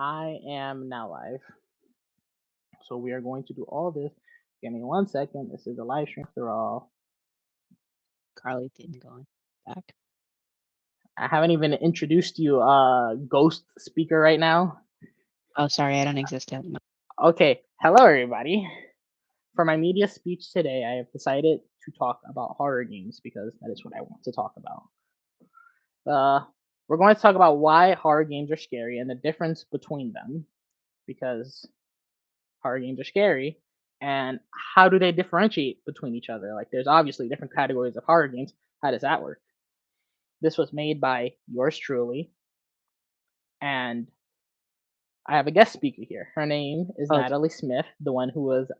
I am now live. So we are going to do all this. Give me 1 second. This is a live stream after all. Carly didn't go back. I haven't even introduced you, ghost speaker right now. Oh, sorry, I don't exist yet. No. Okay, hello everybody. For my media speech today, I have decided to talk about horror games because that is what I want to talk about. We're going to talk about why horror games are scary and the difference between them because horror games are scary and how do they differentiate between each other? Like, there's obviously different categories of horror games. How does that work? This was made by yours truly, and I have a guest speaker here. Her name is Oh, Natalie Smith, the one who was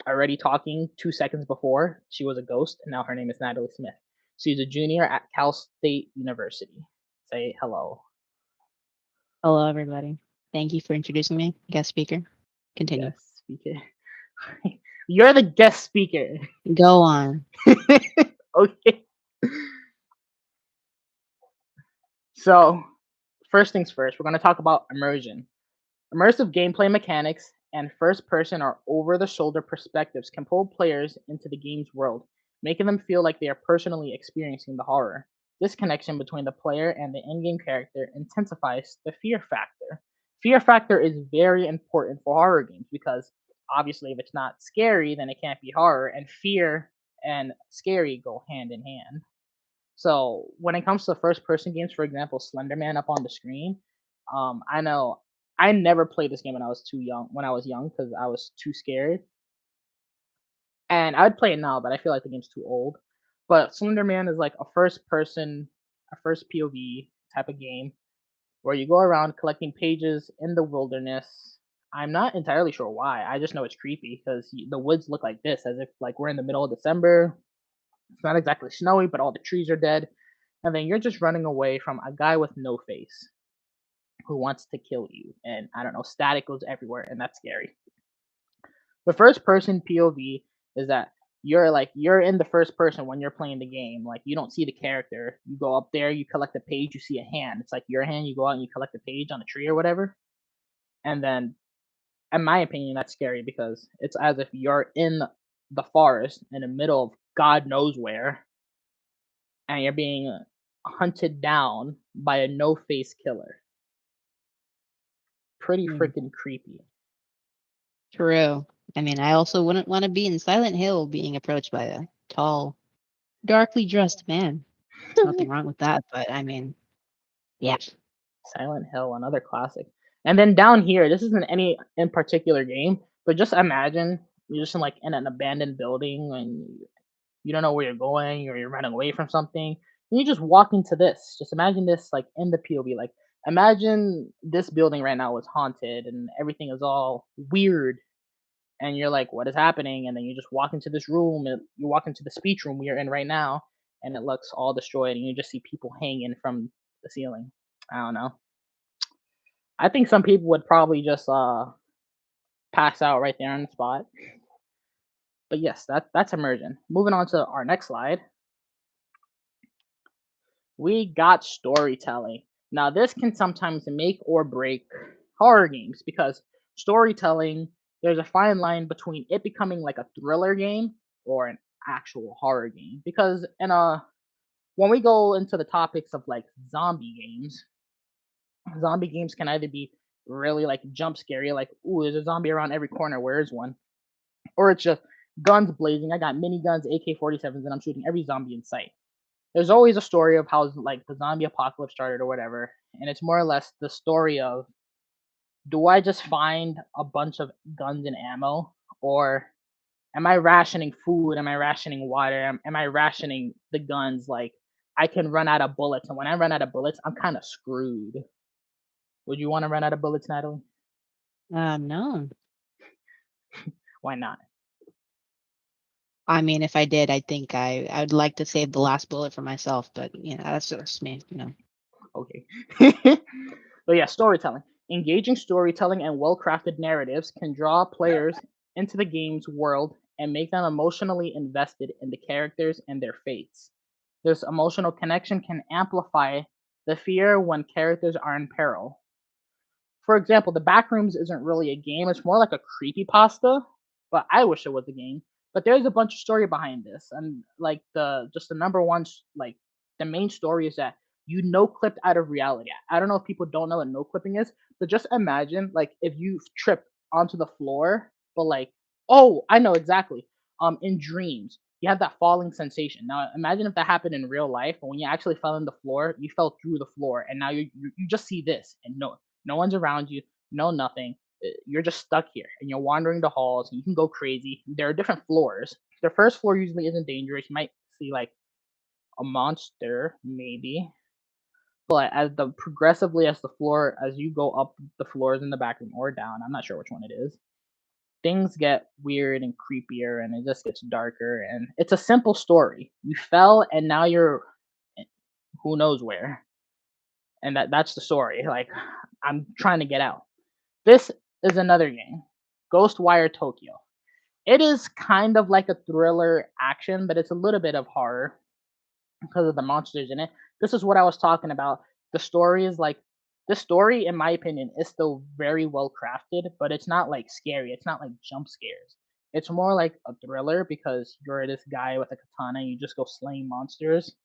already talking 2 seconds before. She was a ghost, and now her name is Natalie Smith. She's a junior at Cal State University. Say hello. hello, everybody. Thank you for introducing me, guest speaker. Continue. Guest speaker. You're the guest speaker. Go on. Okay. So, first things first, we're going to talk about immersion. Immersive gameplay mechanics and first person or over the shoulder perspectives can pull players into the game's world, making them feel like they are personally experiencing the horror. This connection between the player and the in game character intensifies the fear factor. Fear factor is very important for horror games because obviously, if it's not scary, then it can't be horror, and fear and scary go hand in hand. So when it comes to first person games, for example, Slender Man up on the screen, I know I never played this game when I was too young. When I was young, because I was too scared, and I would play it now, but I feel like the game's too old. But Slender Man is like a first POV type of game where you go around collecting pages in the wilderness. I'm not entirely sure why. I just know it's creepy because the woods look like this, as if like we're in the middle of December. It's not exactly snowy, but all the trees are dead. And then you're just running away from a guy with no face who wants to kill you. And I don't know, static goes everywhere, and that's scary. The first person POV is that you're in the first person when you're playing the game. Like you don't see the character. You go up there, you collect a page, you see a hand. It's like your hand. You go out and you collect a page on a tree or whatever. And then, in my opinion, that's scary because it's as if you're in the forest in the middle of God knows where, and you're being hunted down by a no face killer. Pretty Hmm. freaking creepy. True. I mean, I also wouldn't want to be in Silent Hill being approached by a tall, darkly dressed man. There's nothing wrong with that, but I mean, yeah. Silent Hill, another classic. And then down here, this isn't any in particular game, but just imagine you're just in like in an abandoned building and you don't know where you're going or you're running away from something. And you just walk into this. Just imagine this like in the POV. Like imagine this building right now is haunted and everything is all weird and you're like, what is happening? And then you just walk into this room and you walk into the speech room we're in right now and it looks all destroyed and you just see people hanging from the ceiling. I don't know. I think some people would probably just pass out right there on the spot. But yes, that's immersion. Moving on to our next slide, we got storytelling. Now this can sometimes make or break horror games because storytelling, there's a fine line between it becoming like a thriller game or an actual horror game. Because in a when we go into the topics of like zombie games can either be really like jump scary, like ooh, there's a zombie around every corner, where is one? Or it's just guns blazing. I got mini-guns, AK-47s, and I'm shooting every zombie in sight. There's always a story of how like the zombie apocalypse started or whatever, and it's more or less the story of do I just find a bunch of guns and ammo, or am I rationing food? Am I rationing water? Am I rationing the guns? Like I can run out of bullets, and when I run out of bullets, I'm kind of screwed. Would you want to run out of bullets, Natalie? No. Why not? I mean, if I did, I think I would like to save the last bullet for myself, but that's just me. Okay. But yeah, storytelling. Engaging storytelling and well crafted narratives can draw players into the game's world and make them emotionally invested in the characters and their fates. This emotional connection can amplify the fear when characters are in peril. For example, the Backrooms isn't really a game. It's more like a creepy pasta, but I wish it was a game. But there's a bunch of story behind this, and like the number one like the main story is that you no clipped out of reality. I don't know if people don't know what no clipping is, but just imagine like if you tripped onto the floor, but like oh I know exactly. In dreams you have that falling sensation. Now imagine if that happened in real life, but when you actually fell on the floor, you fell through the floor, and now you just see this and no one's around you, no nothing. You're just stuck here and you're wandering the halls and you can go crazy. There are different floors. The first floor usually isn't dangerous. You might see like a monster, maybe. But as the progressively as the floor as you go up the floors in the back room or down, I'm not sure which one it is, things get weird and creepier and it just gets darker and it's a simple story. You fell and now you're who knows where. And that's the story. Like I'm trying to get out. This is another game, Ghostwire Tokyo. It is kind of like a thriller action, but it's a little bit of horror because of the monsters in it. This is what I was talking about. The story is like the story, in my opinion, is still very well crafted, but it's not like scary. It's not like jump scares. It's more like a thriller because you're this guy with a katana and you just go slaying monsters.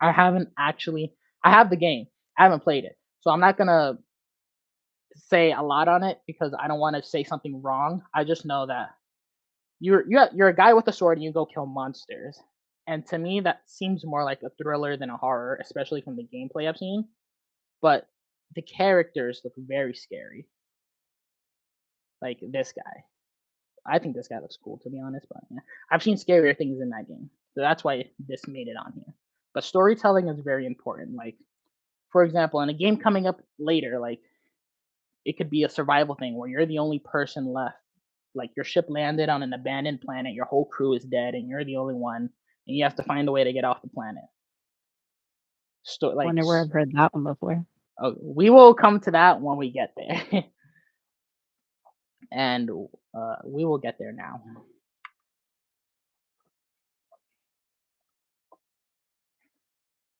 I haven't actually. I have the game. I haven't played it, so I'm not gonna say a lot on it because I don't want to say something wrong. I just know that you're a guy with a sword and you go kill monsters. And to me, that seems more like a thriller than a horror, especially from the gameplay I've seen. But the characters look very scary. Like this guy. I think this guy looks cool to be honest, but yeah. I've seen scarier things in that game. So that's why this made it on here. But storytelling is very important. Like, for example, in a game coming up later, like it could be a survival thing where you're the only person left. Like your ship landed on an abandoned planet, your whole crew is dead, and you're the only one, and you have to find a way to get off the planet. Like, Wonder where I've heard that one before. oh, we will come to that when we get there, and we will get there now.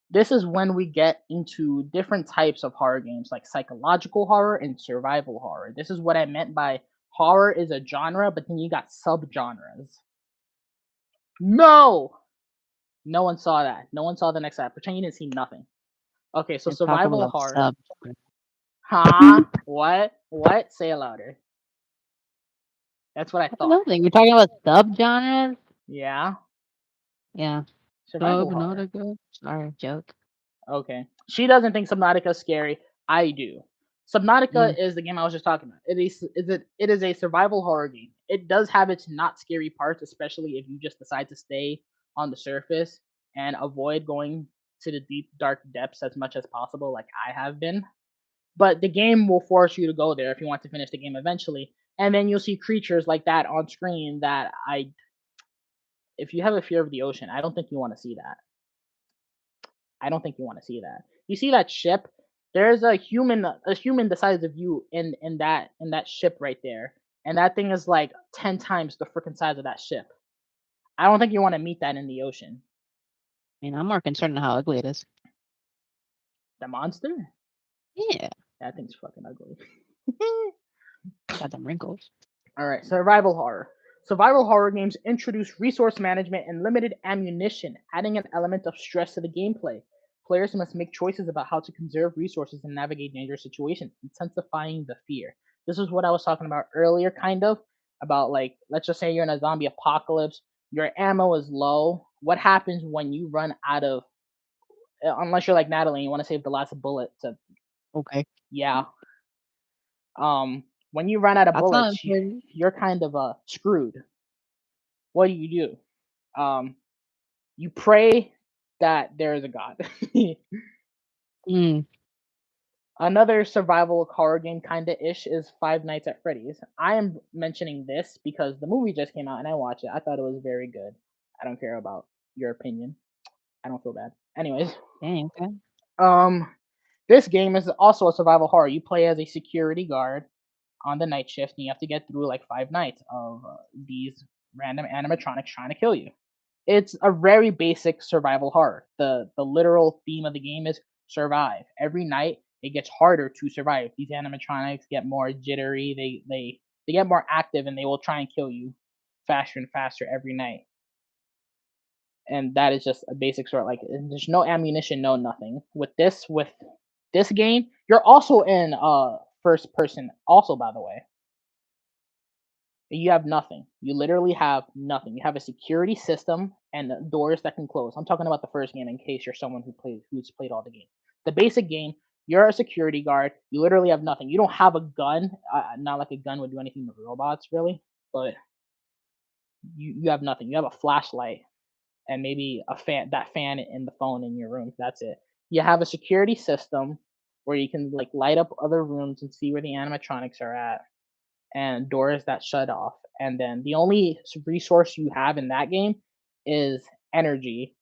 This is when we get into different types of horror games, like psychological horror and survival horror. This is what I meant by horror is a genre, but then you got subgenres. No, no one saw that. No one saw the next ad. Pretend you didn't see nothing. Okay, so You're talking survival about horror. sub. Huh? What? What? Say it louder. That's what I thought. Nothing. You're talking about sub genres? Yeah. Yeah. Survival horror. Subnautica. Sorry, joke. Okay. She doesn't think Subnautica is scary. I do. Subnautica is the game I was just talking about. It is a survival horror game. It does have its not scary parts, especially if you just decide to stay on the surface and avoid going to the deep dark depths as much as possible, like I have been. But the game will force you to go there if you want to finish the game eventually. And then you'll see creatures like that on screen that if you have a fear of the ocean, I don't think you want to see that. I don't think you want to see that. You see that ship? There's a human the size of you in that ship right there. And that thing is like 10 times the freaking size of that ship. I don't think you want to meet that in the ocean. I mean, I'm more concerned with how ugly it is. The monster? Yeah. That thing's fucking ugly. Got them wrinkles. All right, survival horror. Survival horror games introduce resource management and limited ammunition, adding an element of stress to the gameplay. Players must make choices about how to conserve resources and navigate dangerous situations, intensifying the fear. This is what I was talking about earlier, kind of, about like, let's just say you're in a zombie apocalypse, your ammo is low. What happens when you run out of, unless you're like Natalie and you want to save the last bullet to, Okay. yeah. When you run out of That's not bullets, important. you're kind of screwed. What do? You pray that there is a God. Mm. Another survival horror game kind of ish is Five Nights at Freddy's. I am mentioning this because the movie just came out and I watched it. I thought it was very good. I don't care about your opinion. I don't feel bad. Anyways, Dang, okay. this game is also a survival horror. You play as a security guard on the night shift, and you have to get through like 5 nights of these random animatronics trying to kill you. It's a very basic survival horror. The literal theme of the game is survive. Every night it gets harder to survive. These animatronics get more jittery, they get more active, and they will try and kill you faster and faster every night. And that is just a basic sort, like, there's no ammunition, no nothing. With this game, you're also in first person also, by the way. You have nothing. You literally have nothing. You have a security system and doors that can close. I'm talking about the first game in case you're someone who's played all the games. The basic game, you're a security guard. You literally have nothing. You don't have a gun. Not like a gun would do anything with robots, really. But you have nothing. You have a flashlight and maybe that fan in the phone in your room. That's it. You have a security system where you can like light up other rooms and see where the animatronics are at, and doors that shut off. And then the only resource you have in that game is energy.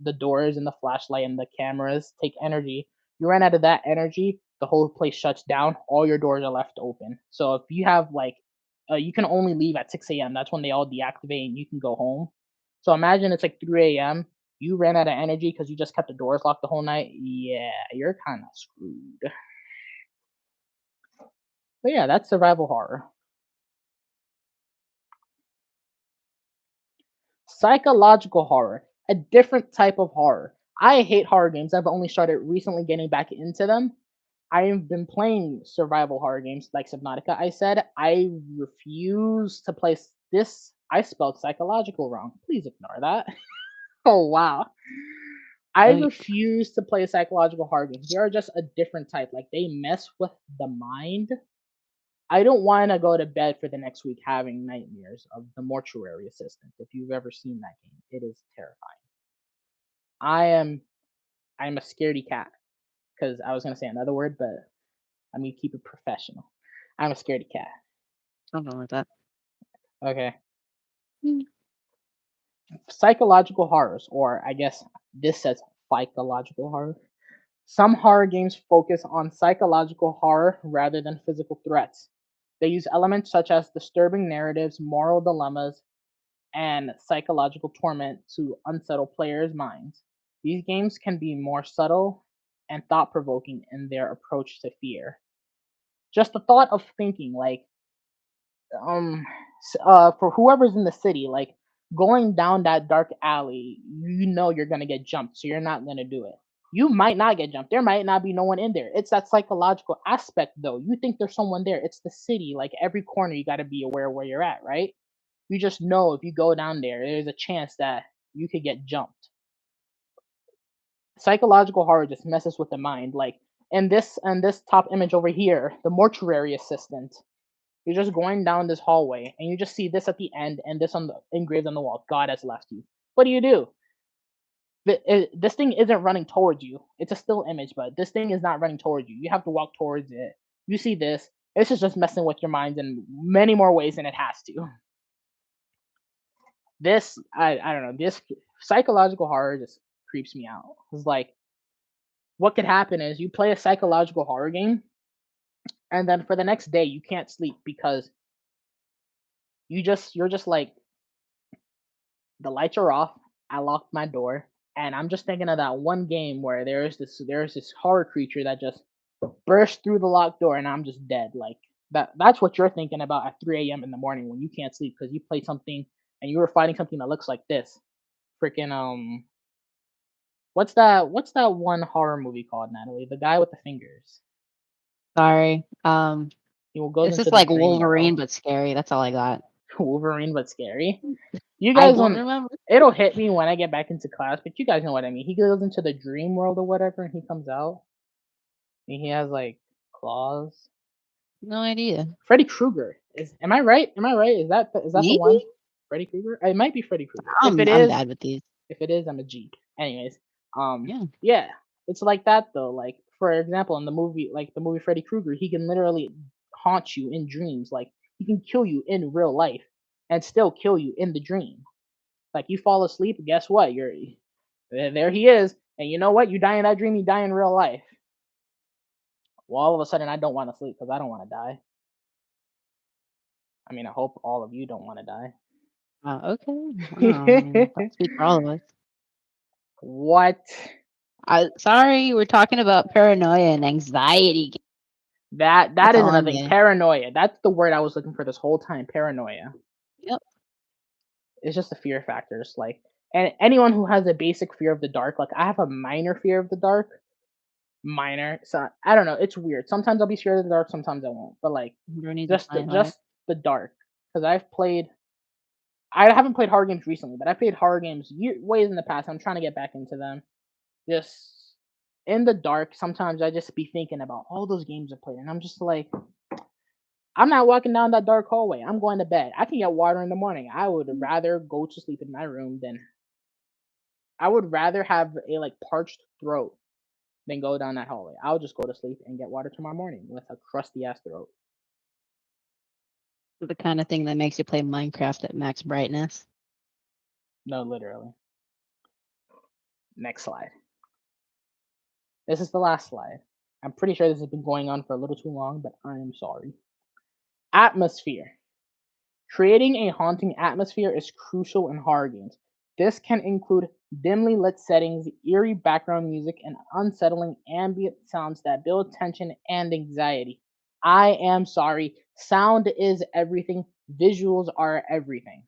The doors and the flashlight and the cameras take energy. You run out of that energy, the whole place shuts down. All your doors are left open. So if you have like, you can only leave at 6 a.m. That's when they all deactivate and you can go home. So imagine it's like 3 a.m. You ran out of energy because you just kept the doors locked the whole night. Yeah, you're kind of screwed. But yeah, that's survival horror. Psychological horror, a different type of horror. I hate horror games. I've only started recently getting back into them. I've been playing survival horror games like Subnautica. I said I refuse to play this. I spelled psychological wrong. Please ignore that. Oh wow. I Right. refuse to play psychological horror games. They are just a different type. Like they mess with the mind. I don't want to go to bed for the next week having nightmares of the mortuary assistant. If you've ever seen that game, it is terrifying. I am I'm a scaredy cat because I was gonna say another word, but I'm gonna keep it professional. I'm a scaredy cat. Something like that. Okay. Mm. Psychological horrors, or I guess this says psychological horror. Some horror games focus on psychological horror rather than physical threats. They use elements such as disturbing narratives, moral dilemmas, and psychological torment to unsettle players' minds. These games can be more subtle and thought provoking in their approach to fear. Just the thought of thinking, like, um, for whoever's in the city, like, going down that dark alley, you know you're gonna get jumped, so you're not gonna do it. You might not get jumped. There might not be no one in there. It's that psychological aspect, though. You think there's someone there. It's the city. Like every corner, you got to be aware where you're at, right? You just know if you go down there, there's a chance that you could get jumped. Psychological horror just messes with the mind. Like in this top image over here, the mortuary assistant. You're just going down this hallway and you just see this at the end and this on the engraved on the wall. God has left you. What do? This thing isn't running towards you. It's a still image, but this thing is not running towards you. You have to walk towards it. You see this. This is just messing with your mind in many more ways than it has to. This I don't know. This psychological horror just creeps me out. It's like what could happen is you play a psychological horror game and then for the next day you can't sleep because you're just like the lights are off. I locked my door and I'm just thinking of that one game where there's this horror creature that just burst through the locked door and I'm just dead. Like that's what you're thinking about at 3 a.m. in the morning when you can't sleep because you played something and you were fighting something that looks like this. Freaking what's that one horror movie called, Natalie? The guy with the fingers. Sorry. He goes It's into just the like dream Wolverine, world. but scary. That's all I got. Wolverine but scary. You I guys don't don't remember. it'll hit me when I get back into class, but you guys know what I mean. He goes into the dream world or whatever and he comes out and he has like claws. No idea. Freddy Krueger. Is am I right? Am I right? Is that the one? Maybe. Freddy Krueger? It might be Freddy Krueger. I'm bad with these. If it is, I'm a G. Anyways, Yeah. yeah, it's like that though. Like for example, in the movie Freddy Krueger, he can literally haunt you in dreams. Like he can kill you in real life and still kill you in the dream. Like you fall asleep, guess what? There he is, and you know what? You die in that dream, you die in real life. Well, all of a sudden, I don't want to sleep because I don't want to die. I mean, I hope all of you don't want to Okay. Wow. I mean, don't speak for all of us. What? Sorry, we're talking about paranoia and anxiety. That That's is all I'm another thing. getting. Paranoia. That's the word I was looking for this whole time. Paranoia. Yep. It's just a fear factor. It's like, and anyone who has a basic fear of the dark, like I have a minor fear of the dark, minor. So I don't know. It's weird. Sometimes I'll be scared of the dark. Sometimes I won't. But like, Bro needs a just kind heart. just the dark. Because I've played. I haven't played horror games recently, but I played horror games ways in the past. I'm trying to get back into them. Just in the dark, sometimes I just be thinking about all those games I played, and I'm just like, I'm not walking down that dark hallway. I'm going to bed. I can get water in the morning. I would rather go to sleep in my room than I would rather have a like parched throat than go down that hallway. I'll just go to sleep and get water tomorrow morning with a crusty ass throat. The kind of thing that makes you play Minecraft at max brightness. No, literally. Next slide. This is the last slide. I'm pretty sure this has been going on for a little too long, but I am sorry. Atmosphere. Creating a haunting atmosphere is crucial in horror games. This can include dimly lit settings, eerie background music, and unsettling ambient sounds that build tension and anxiety. I am sorry, sound is everything, visuals are everything.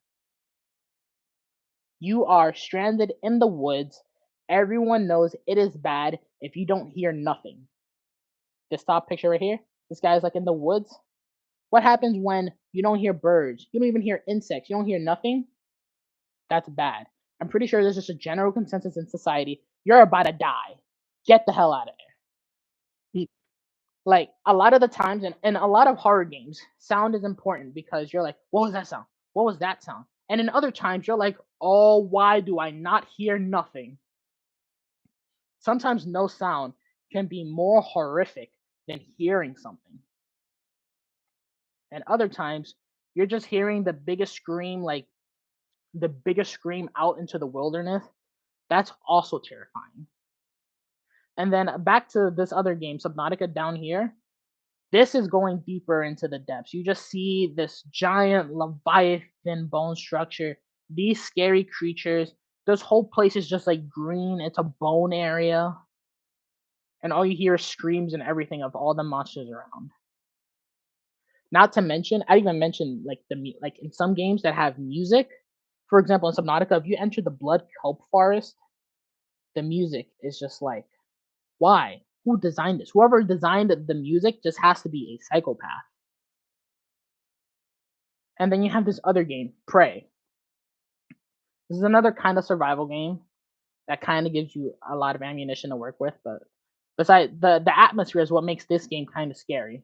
You are stranded in the woods. Everyone knows it is bad if you don't hear nothing. This top picture right here, this guy's like in the woods. What happens when you don't hear birds? You don't even hear insects. You don't hear nothing? That's bad. I'm pretty sure there's just a general consensus in society. You're about to die. Get the hell out of there. Mm. Like a lot of the times in a lot of horror games, sound is important because you're like, what was that sound? What was that sound? And in other times, you're like, oh, why do I not hear nothing? Sometimes no sound can be more horrific than hearing something. And other times, you're just hearing the biggest scream, like the biggest scream out into the wilderness. That's also terrifying. And then back to this other game, Subnautica down here. This is going deeper into the depths. You just see this giant leviathan bone structure, these scary creatures. This whole place is just like green. It's a bone area. And all you hear is screams and everything of all the monsters around. Not to mention, I even mentioned like like in some games that have music. For example, in Subnautica, if you enter the Blood Kelp Forest, the music is just like, why? Who designed this? Whoever designed the music just has to be a psychopath. And then you have this other game, Prey. This is another kind of survival game that kind of gives you a lot of ammunition to work with, but besides the atmosphere is what makes this game kind of scary.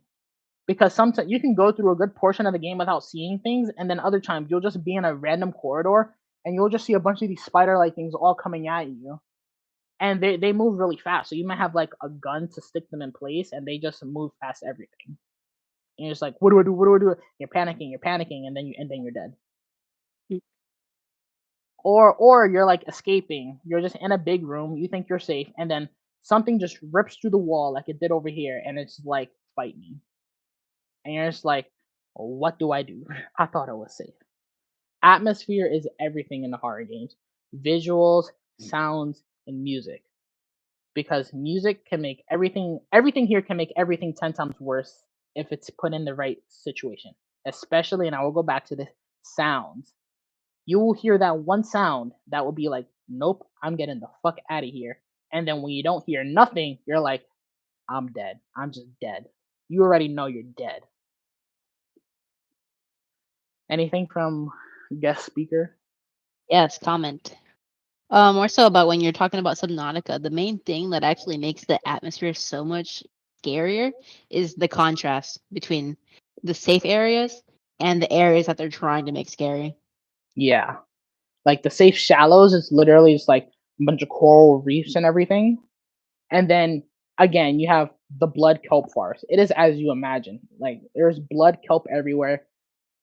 Because sometimes you can go through a good portion of the game without seeing things, and then other times you'll just be in a random corridor and you'll just see a bunch of these spider-like things all coming at you. And they move really fast. So you might have like a gun to stick them in place and they just move past everything. And you're just like, what do I do? What do I do? You're panicking, and then you're dead. Mm. Or you're like escaping. You're just in a big room. You think you're safe, and then something just rips through the wall like it did over here, and it's like fight me. And you're just like, what do I do? I thought I was safe. Atmosphere is everything in the horror games. Visuals, sounds, and music. Because music can make everything here can make everything 10 times worse if it's put in the right situation. Especially, and I will go back to this, sounds. You will hear that one sound that will be like, nope, I'm getting the fuck out of here. And then when you don't hear nothing, you're like, I'm dead. I'm just dead. You already know you're dead. Anything from guest speaker? Yes, comment. More so about when you're talking about Subnautica, the main thing that actually makes the atmosphere so much scarier is the contrast between the safe areas and the areas that they're trying to make scary. Yeah. Like the safe shallows is literally just like a bunch of coral reefs and everything. And then again, you have the blood kelp forest. It is as you imagine. Like there's blood kelp everywhere.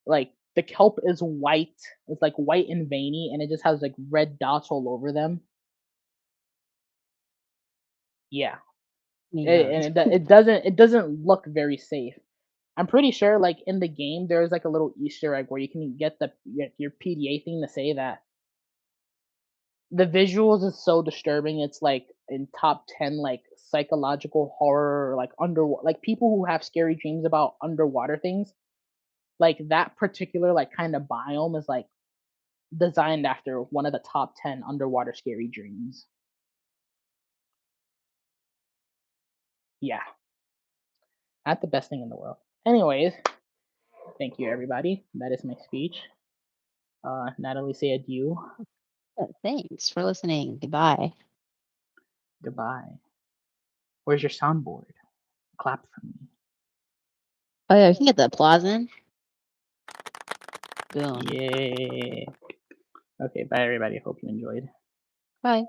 Like the kelp is white. It's like white and veiny, and it just has like red dots all over them. Yeah, Yeah. it doesn't look very safe. I'm pretty sure like in the game there's like a little Easter egg where you can get your PDA thing to say that the visuals is so disturbing. It's like in top 10 like psychological horror, like like people who have scary dreams about underwater things. Like that particular like kind of biome is like designed after one of the top 10 underwater scary dreams. Yeah, not the best thing in the world. Anyways, thank you everybody. That is my speech. Natalie, say adieu. Thanks for listening. Goodbye. Goodbye. Where's your soundboard? Clap for me. Oh yeah, we can get the applause in. Boom. Yeah. Okay, bye everybody. Hope you enjoyed. Bye.